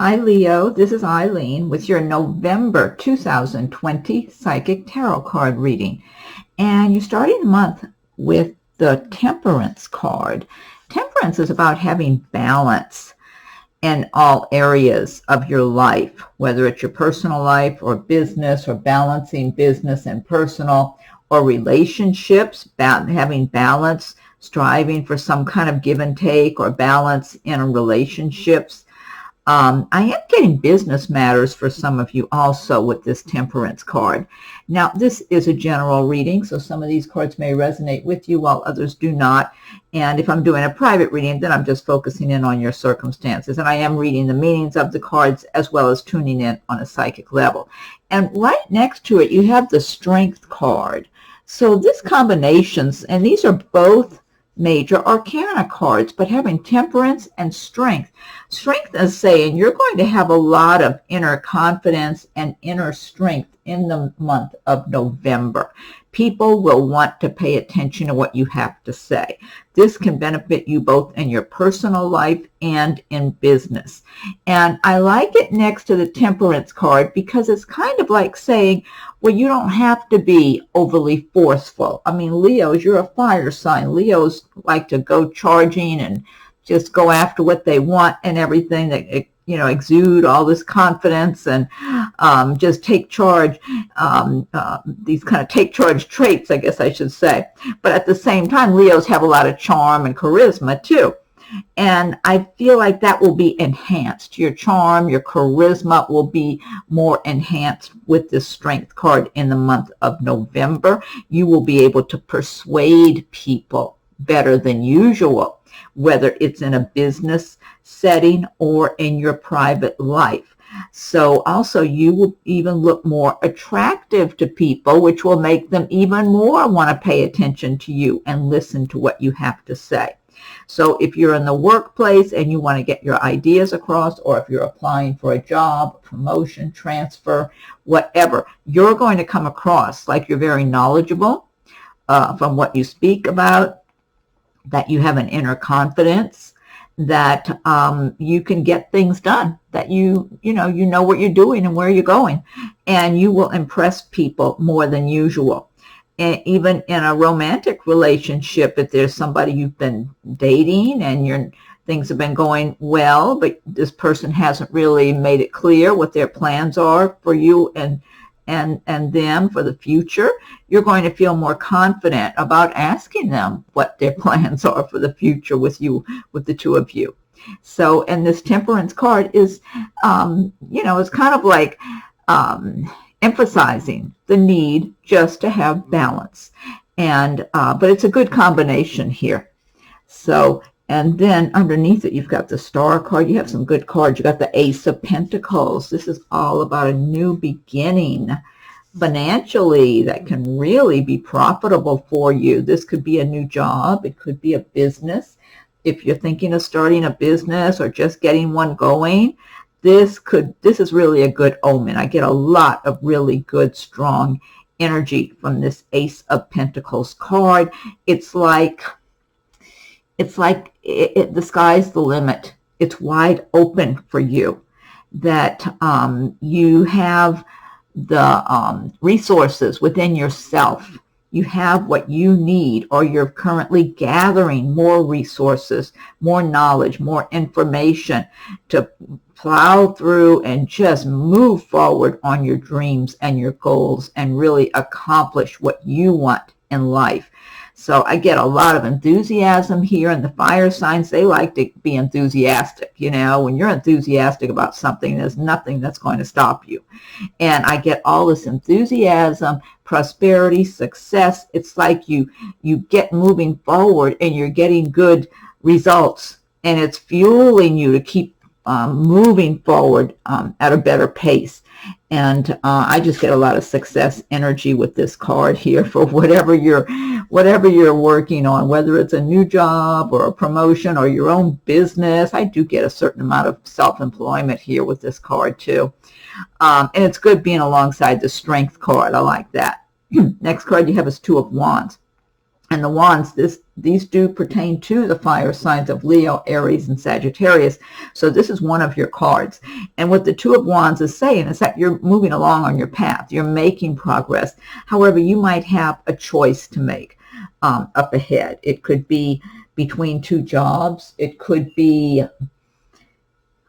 Hi Leo, this is Eileen with your November 2020 Psychic Tarot card reading. And you're starting the month with the Temperance card. Temperance is about having balance in all areas of your life, whether it's your personal life or business, or balancing business and personal, or relationships, having balance, striving for some kind of give and take or balance in relationships. I am getting business matters for some of you also with this Temperance card. Now, this is a general reading, so some of these cards may resonate with you while others do not. And if I'm doing a private reading, then I'm just focusing in on your circumstances. And I am reading the meanings of the cards as well as tuning in on a psychic level. And right next to it, you have the Strength card. So this combinations, and these are both major arcana cards, but having Temperance and Strength. Strength is saying you're going to have a lot of inner confidence and inner strength in the month of November. People will want to pay attention to what you have to say. This can benefit you both in your personal life and in business. And I like it next to the Temperance card because it's kind of like saying, well, you don't have to be overly forceful. I mean, Leos, you're a fire sign. Leos like to go charging and just go after what they want and everything, that exude all this confidence and just take charge, these kind of take charge traits, I guess I should say. But at the same time, Leos have a lot of charm and charisma too. And I feel like that will be enhanced. Your charm, your charisma will be more enhanced with this Strength card in the month of November. You will be able to persuade people better than usual, whether it's in a business setting or in your private life. So also you will even look more attractive to people, which will make them even more want to pay attention to you and listen to what you have to say. So if you're in the workplace and you want to get your ideas across, or if you're applying for a job, promotion, transfer, whatever, you're going to come across like you're very knowledgeable from what you speak about, that you have an inner confidence, that you can get things done, that you know what you're doing and where you're going, and you will impress people more than usual. And even in a romantic relationship, if there's somebody you've been dating and things have been going well, but this person hasn't really made it clear what their plans are for you and them for the future, you're going to feel more confident about asking them what their plans are for the future with the two of you. So, and this Temperance card is, it's kind of like emphasizing the need just to have balance. And, but it's a good combination here. So, and then underneath it, you've got the Star card. You have some good cards. You got the Ace of Pentacles. This is all about a new beginning financially that can really be profitable for you. This could be a new job. It could be a business. If you're thinking of starting a business or just getting one going, this is really a good omen. I get a lot of really good, strong energy from this Ace of Pentacles card. It's like the sky's the limit. It's wide open for you, that you have the resources within yourself. You have what you need, or you're currently gathering more resources, more knowledge, more information to plow through and just move forward on your dreams and your goals and really accomplish what you want in life. So I get a lot of enthusiasm here, and the fire signs, they like to be enthusiastic. When you're enthusiastic about something, there's nothing that's going to stop you. And I get all this enthusiasm, prosperity, success. It's like you get moving forward and you're getting good results, and it's fueling you to keep moving forward at a better pace. And I just get a lot of success energy with this card here for whatever you're working on, whether it's a new job or a promotion or your own business. I do get a certain amount of self-employment here with this card too. And it's good being alongside the Strength card. I like that. Next card you have is Two of Wands. And the wands, these do pertain to the fire signs of Leo, Aries, and Sagittarius. So this is one of your cards. And what the Two of Wands is saying is that you're moving along on your path. You're making progress. However, you might have a choice to make up ahead. It could be between two jobs. It could be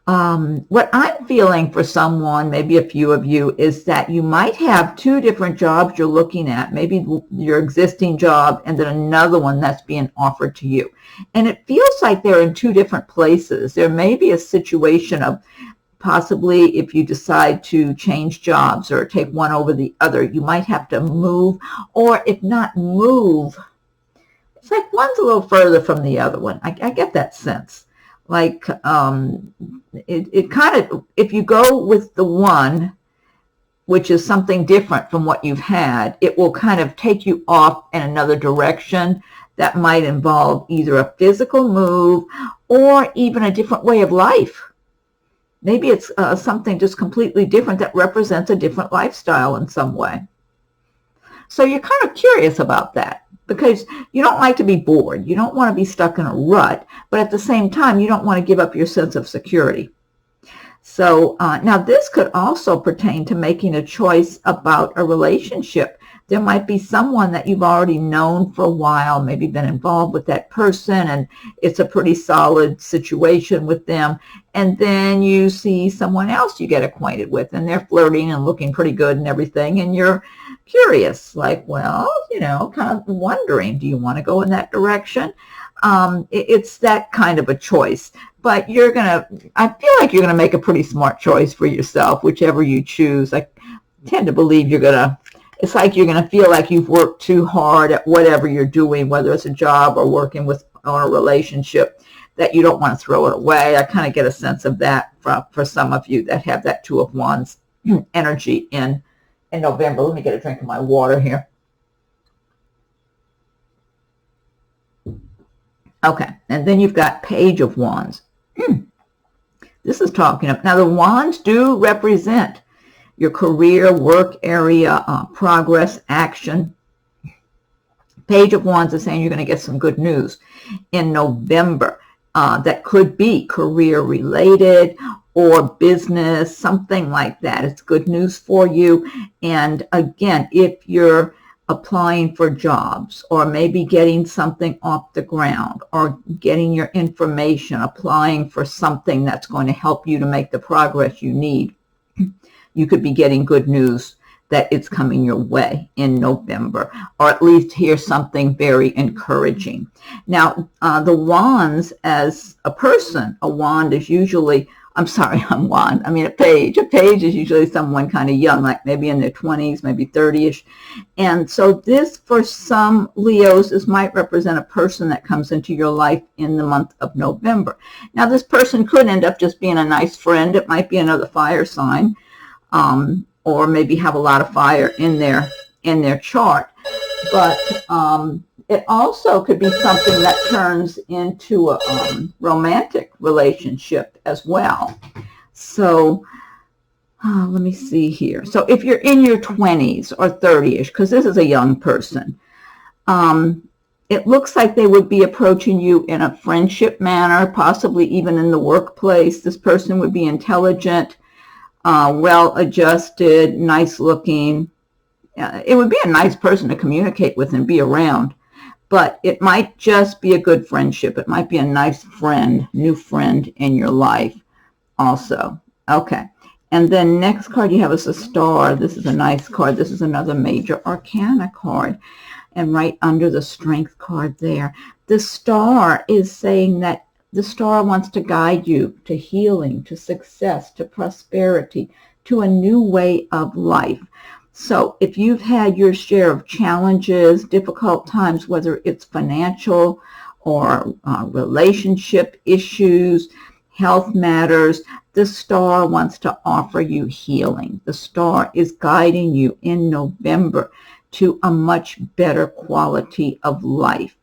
what I'm feeling for someone, maybe a few of you, is that you might have two different jobs you're looking at, maybe your existing job and then another one that's being offered to you. And it feels like they're in two different places. There may be a situation of possibly if you decide to change jobs or take one over the other, you might have to move, or if not move, it's like one's a little further from the other one. I get that sense. Like it kind of, if you go with the one, which is something different from what you've had, it will kind of take you off in another direction that might involve either a physical move or even a different way of life. Maybe it's something just completely different that represents a different lifestyle in some way. So you're kind of curious about that, because you don't like to be bored. You don't want to be stuck in a rut, but at the same time, you don't want to give up your sense of security. So now this could also pertain to making a choice about a relationship. There might be someone that you've already known for a while, maybe been involved with that person, and it's a pretty solid situation with them. And then you see someone else you get acquainted with, and they're flirting and looking pretty good and everything, and you're curious, like, well, you know, kind of wondering, do you want to go in that direction? It's that kind of a choice. But I feel like you're going to make a pretty smart choice for yourself, whichever you choose. I tend to believe it's like you're going to feel like you've worked too hard at whatever you're doing, whether it's a job or working on a relationship, that you don't want to throw it away. I kind of get a sense of that for some of you that have that Two of Wands energy in November. Let me get a drink of my water here. Okay, and then you've got Page of Wands. This is talking about, now the wands do represent your career, work area, progress, action. Page of Wands is saying you're going to get some good news in November. That could be career related or business, something like that. It's good news for you. And again, if you're applying for jobs or maybe getting something off the ground or getting your information, applying for something that's going to help you to make the progress you need, you could be getting good news that it's coming your way in November, or at least hear something very encouraging. Now, the wands as a person, a wand is usually, a page. A page is usually someone kind of young, like maybe in their 20s, maybe 30-ish. And so this, for some Leos, this might represent a person that comes into your life in the month of November. Now, this person could end up just being a nice friend. It might be another fire sign, or maybe have a lot of fire in their chart. But it also could be something that turns into a romantic relationship as well. So let me see here. So if you're in your 20s or 30-ish, because this is a young person, it looks like they would be approaching you in a friendship manner, possibly even in the workplace. This person would be intelligent, well-adjusted, nice-looking. It would be a nice person to communicate with and be around, but it might just be a good friendship. It might be a nice friend, new friend in your life also. Okay, and then next card you have is a star. This is a nice card. This is another major arcana card, and right under the strength card there, the star is saying that the star wants to guide you to healing, to success, to prosperity, to a new way of life. So if you've had your share of challenges, difficult times, whether it's financial or relationship issues, health matters, the star wants to offer you healing. The star is guiding you in November to a much better quality of life.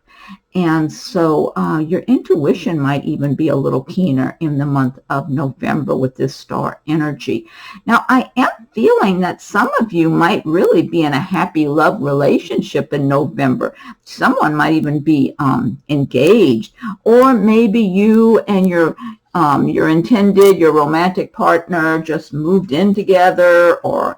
And so your intuition might even be a little keener in the month of November with this star energy. Now, I am feeling that some of you might really be in a happy love relationship in November. Someone might even be engaged, or maybe you and your your romantic partner just moved in together, or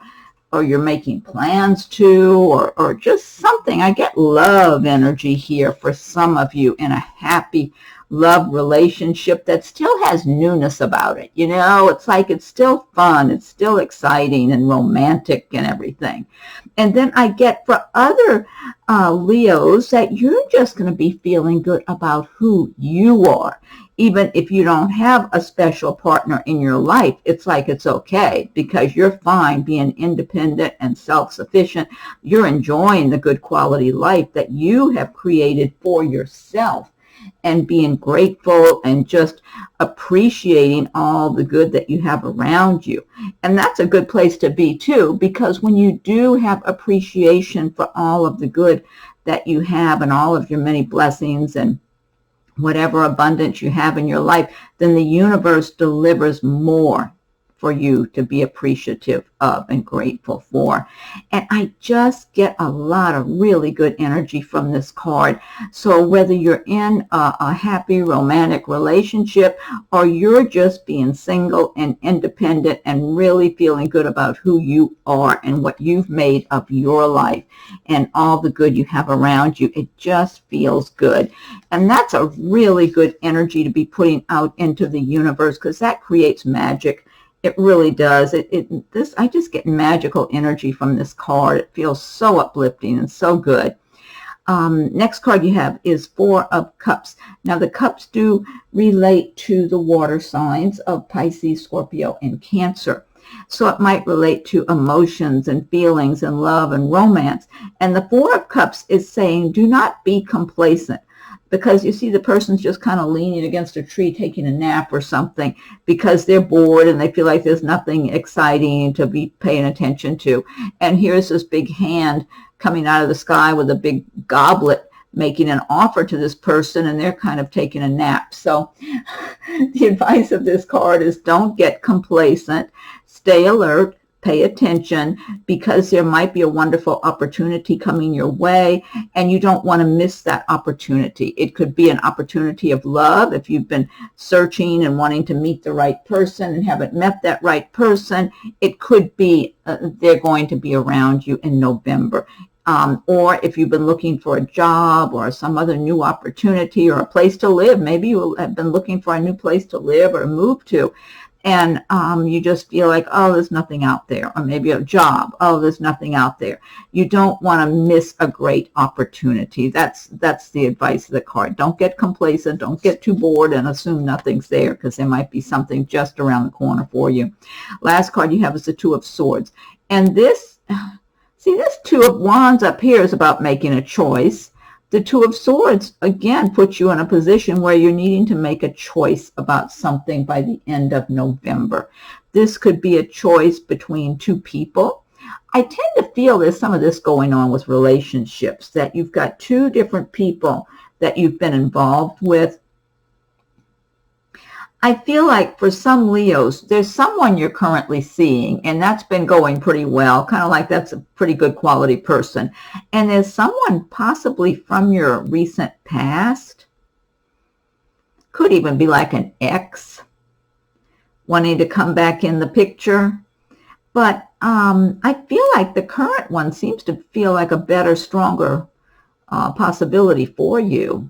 you're making plans to, or just something. I get love energy here for some of you in a happy love relationship that still has newness about it. You know, it's like it's still fun, it's still exciting and romantic and everything. And then I get for other Leos that you're just going to be feeling good about who you are. Even if you don't have a special partner in your life, it's like it's okay because you're fine being independent and self-sufficient. You're enjoying the good quality life that you have created for yourself, and being grateful and just appreciating all the good that you have around you. And that's a good place to be too, because when you do have appreciation for all of the good that you have and all of your many blessings and whatever abundance you have in your life, then the universe delivers more for you to be appreciative of and grateful for. And I just get a lot of really good energy from this card. So whether you're in a happy romantic relationship, or you're just being single and independent and really feeling good about who you are and what you've made of your life and all the good you have around you, it just feels good. And that's a really good energy to be putting out into the universe, because that creates magic. It really does. I just get magical energy from this card. It feels so uplifting and so good. Next card you have is Four of Cups. Now the cups do relate to the water signs of Pisces, Scorpio, and Cancer. So it might relate to emotions and feelings and love and romance. And the Four of Cups is saying, do not be complacent. Because you see the person's just kind of leaning against a tree taking a nap or something because they're bored and they feel like there's nothing exciting to be paying attention to. And here's this big hand coming out of the sky with a big goblet making an offer to this person, and they're kind of taking a nap. So the advice of this card is don't get complacent, stay alert, pay attention, because there might be a wonderful opportunity coming your way, and you don't want to miss that opportunity. It could be an opportunity of love if you've been searching and wanting to meet the right person and haven't met that right person. It could be they're going to be around you in November. Or if you've been looking for a job or some other new opportunity or a place to live, maybe you have been looking for a new place to live or move to. And you just feel like, oh, there's nothing out there. Or maybe a job, oh, there's nothing out there. You don't want to miss a great opportunity. That's the advice of the card. Don't get complacent. Don't get too bored and assume nothing's there, because there might be something just around the corner for you. Last card you have is the Two of Swords. And this Two of Wands up here is about making a choice. The Two of Swords, again, puts you in a position where you're needing to make a choice about something by the end of November. This could be a choice between two people. I tend to feel there's some of this going on with relationships, that you've got two different people that you've been involved with. I feel like for some Leos, there's someone you're currently seeing, and that's been going pretty well, kind of like that's a pretty good quality person. And there's someone possibly from your recent past, could even be like an ex, wanting to come back in the picture. But I feel like the current one seems to feel like a better, stronger possibility for you.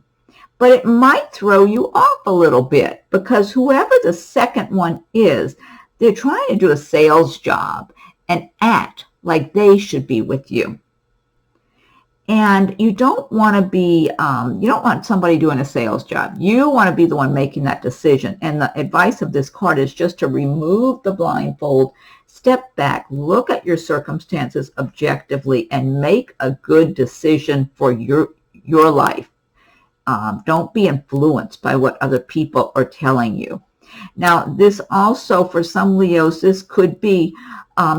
But it might throw you off a little bit, because whoever the second one is, they're trying to do a sales job and act like they should be with you. And you don't want to be, you don't want somebody doing a sales job. You want to be the one making that decision. And the advice of this card is just to remove the blindfold, step back, look at your circumstances objectively, and make a good decision for your life. Don't be influenced by what other people are telling you. Now, this also, for some Leos, this could be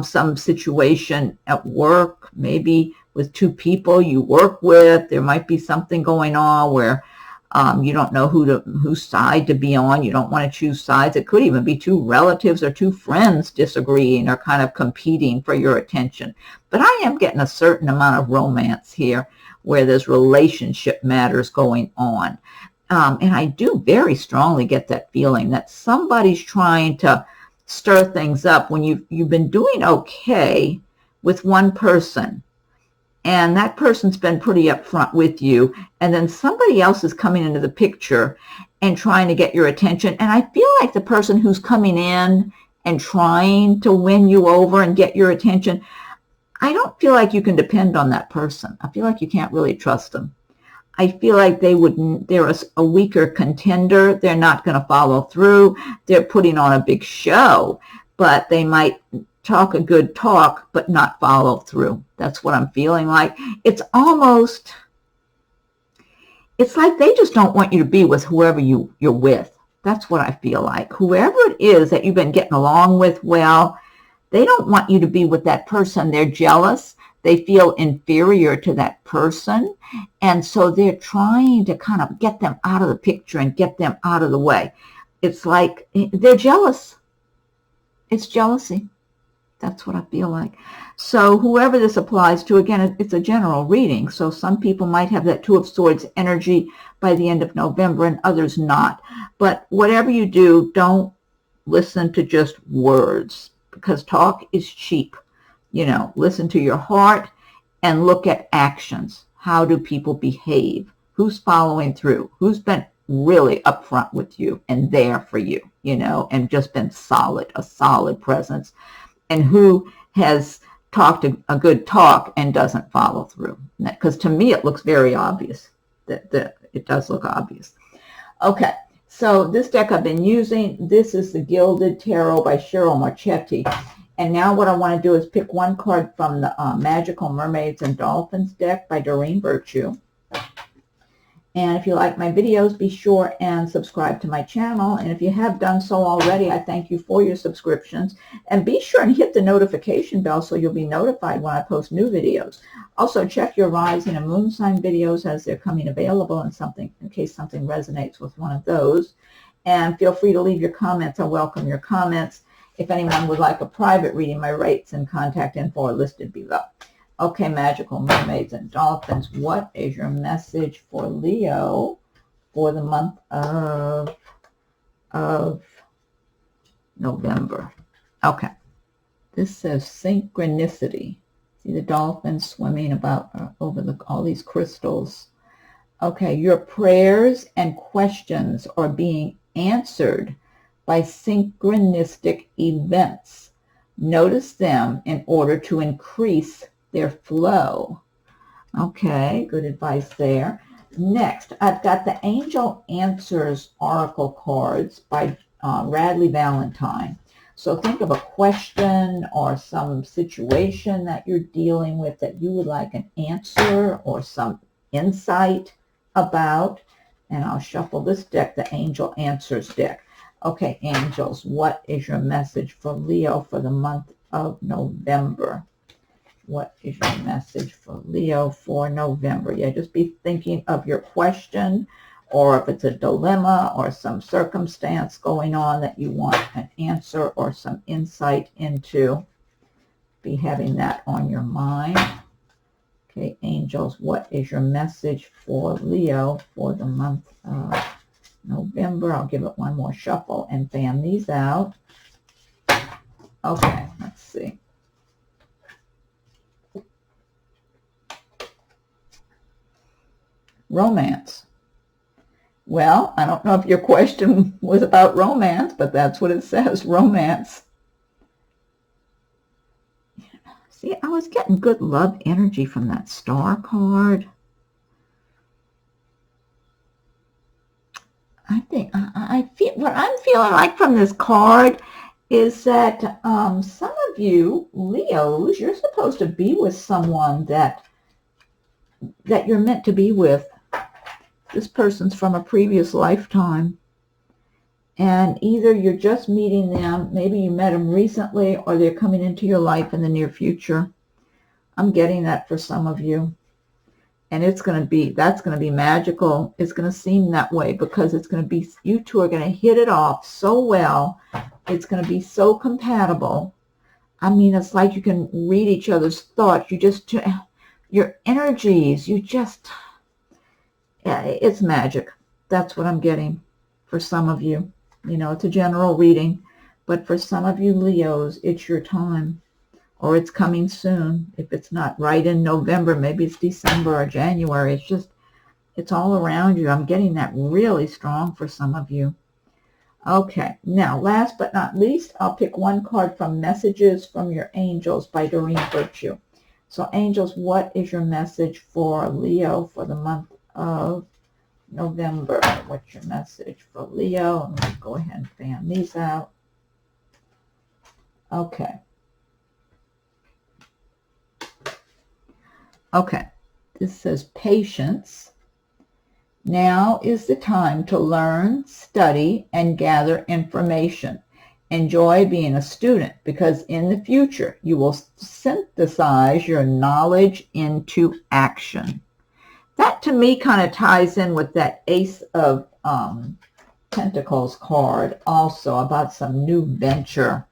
some situation at work, maybe with two people you work with. There might be something going on where you don't know whose side to be on. You don't want to choose sides. It could even be two relatives or two friends disagreeing or kind of competing for your attention. But I am getting a certain amount of romance here, where there's relationship matters going on. and I do very strongly get that feeling that somebody's trying to stir things up when you've been doing okay with one person, and that person's been pretty upfront with you, and then somebody else is coming into the picture and trying to get your attention. And I feel like the person who's coming in and trying to win you over and get your attention, I don't feel like you can depend on that person. I feel like you can't really trust them. I feel like they're a weaker contender. They're not going to follow through. They're putting on a big show, but they might talk a good talk, but not follow through. That's what I'm feeling like. It's like they just don't want you to be with whoever you're with. That's what I feel like. Whoever it is that you've been getting along with well, they don't want you to be with that person. They're jealous. They feel inferior to that person. And so they're trying to kind of get them out of the picture and get them out of the way. It's like they're jealous. It's jealousy. That's what I feel like. So whoever this applies to, again, it's a general reading. So some people might have that Two of Swords energy by the end of November and others not. But whatever you do, don't listen to just words, because talk is cheap. You know, listen to your heart and look at actions. How do people behave? Who's following through? Who's been really upfront with you and there for you, you know, and just been solid, a solid presence? And who has talked a good talk and doesn't follow through? Because to me, it looks very obvious. That it does look obvious. Okay, so this deck I've been using, this is the Gilded Tarot by Marchetti. And now what I want to do is pick one card from the Magical Mermaids and Dolphins deck by Doreen Virtue. And if you like my videos, be sure and subscribe to my channel. And if you have done so already, I thank you for your subscriptions. And be sure and hit the notification bell so you'll be notified when I post new videos. Also, check your rising and moon sign videos as they're coming available in case something resonates with one of those. And feel free to leave your comments. I welcome your comments. If anyone would like a private reading, my rates and contact info are listed below. Okay, Magical Mermaids and Dolphins, what is your message for Leo for the month of November? Okay, this says synchronicity. See the dolphins swimming about over all these crystals. Okay, your prayers and questions are being answered by synchronistic events. Notice them in order to increase their flow. Okay, good advice there. Next, I've got the Angel Answers Oracle cards by Radleigh Valentine. So think of a question or some situation that you're dealing with that you would like an answer or some insight about. And I'll shuffle this deck, the Angel Answers deck. Okay, angels, what is your message for Leo for the month of November? What is your message for Leo for November? Yeah, just be thinking of your question, or if it's a dilemma or some circumstance going on that you want an answer or some insight into. Be having that on your mind. Okay, angels, what is your message for Leo for the month of November? I'll give it one more shuffle and fan these out. Okay, let's see. Romance. Well, I don't know if your question was about romance, but that's what it says, romance. See, I was getting good love energy from that star card. I feel what I'm feeling like from this card is that some of you, Leos, you're supposed to be with someone that you're meant to be with. This person's from a previous lifetime. And either you're just meeting them, maybe you met them recently, or they're coming into your life in the near future. I'm getting that for some of you. And that's going to be magical. It's going to seem that way because it's going to be, you two are going to hit it off so well. It's going to be so compatible. I mean, it's like you can read each other's thoughts. Your energies, it's magic. That's what I'm getting for some of you. You know, it's a general reading, but for some of you Leos, it's your time, or it's coming soon. If it's not right in November, maybe it's December or January. It's just, it's all around you. I'm getting that really strong for some of you. Okay, now last but not least, I'll pick one card from Messages from Your Angels by Doreen Virtue. So angels, what is your message for Leo for the month of November? What's your message for Leo? Let me go ahead and fan these out. Okay. Okay, this says patience. Now is the time to learn, study, and gather information. Enjoy being a student, because in the future you will synthesize your knowledge into action. That to me kind of ties in with that Ace of Pentacles card also, about some new venture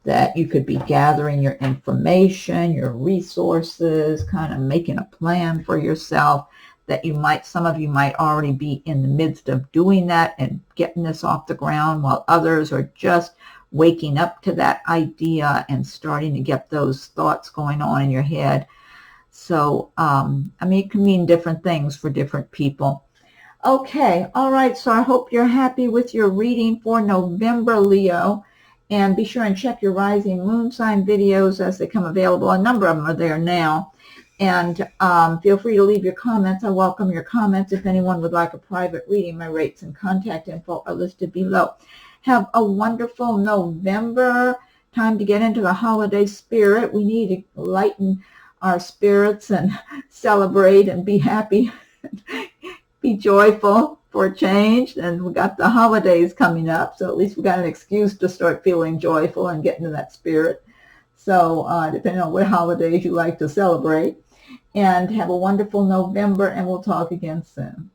that you could be gathering your information, your resources, kind of making a plan for yourself, that you might, some of you might already be in the midst of doing that and getting this off the ground, while others are just waking up to that idea and starting to get those thoughts going on in your head. So, I mean, it can mean different things for different people. Okay, all right, so I hope you're happy with your reading for November, Leo. And be sure and check your rising moon sign videos as they come available. A number of them are there now. And feel free to leave your comments. I welcome your comments. If anyone would like a private reading, my rates and contact info are listed below. Have a wonderful November. Time to get into the holiday spirit. We need to lighten our spirits and celebrate and be happy, be joyful for a change. And we got the holidays coming up, so at least we got an excuse to start feeling joyful and get into that spirit. So depending on what holidays you like to celebrate. And have a wonderful November, and we'll talk again soon.